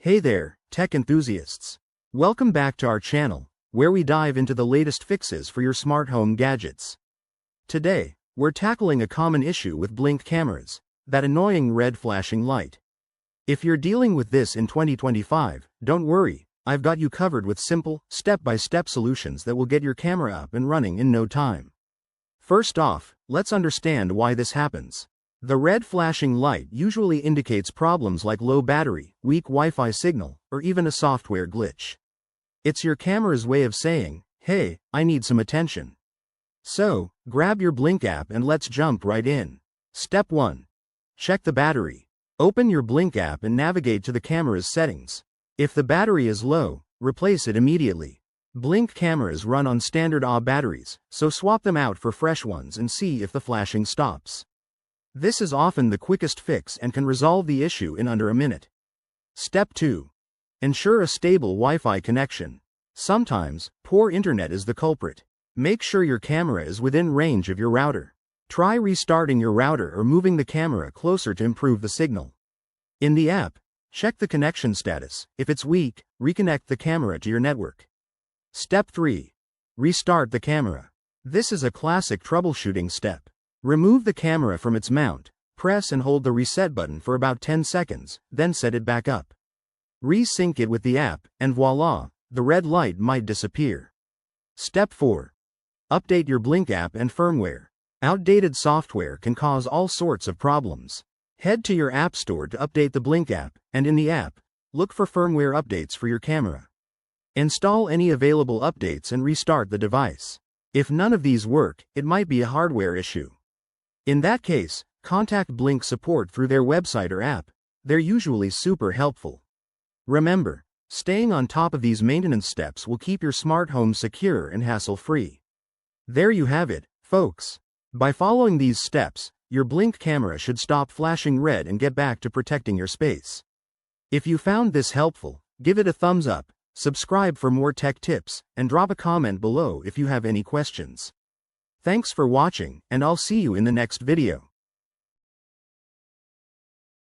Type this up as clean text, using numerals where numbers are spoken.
Hey there, tech enthusiasts. Welcome back to our channel, where we dive into the latest fixes for your smart home gadgets. Today, we're tackling a common issue with Blink cameras, that annoying red flashing light. If you're dealing with this in 2025, don't worry, I've got you covered with simple, step-by-step solutions that will get your camera up and running in no time. First off, let's understand why this happens. The red flashing light usually indicates problems like low battery, weak Wi-Fi signal, or even a software glitch. It's your camera's way of saying, hey, I need some attention. So, grab your Blink app and let's jump right in. Step 1. Check the battery. Open your Blink app and navigate to the camera's settings. If the battery is low, replace it immediately. Blink cameras run on standard AA batteries, so swap them out for fresh ones and see if the flashing stops. This is often the quickest fix and can resolve the issue in under a minute. Step 2. Ensure a stable Wi-Fi connection. Sometimes, poor internet is the culprit. Make sure your camera is within range of your router. Try restarting your router or moving the camera closer to improve the signal. In the app, check the connection status. If it's weak, reconnect the camera to your network. Step 3. Restart the camera. This is a classic troubleshooting step. Remove the camera from its mount, press and hold the reset button for about 10 seconds, then set it back up. Resync it with the app, and voila, the red light might disappear. Step 4. Update your Blink app and firmware. Outdated software can cause all sorts of problems. Head to your app store to update the Blink app, and in the app, look for firmware updates for your camera. Install any available updates and restart the device. If none of these work, it might be a hardware issue. In that case, contact Blink support through their website or app. They're usually super helpful. Remember, staying on top of these maintenance steps will keep your smart home secure and hassle-free. There you have it, folks. By following these steps, your Blink camera should stop flashing red and get back to protecting your space. If you found this helpful, give it a thumbs up, subscribe for more tech tips, and drop a comment below if you have any questions. Thanks for watching, and I'll see you in the next video.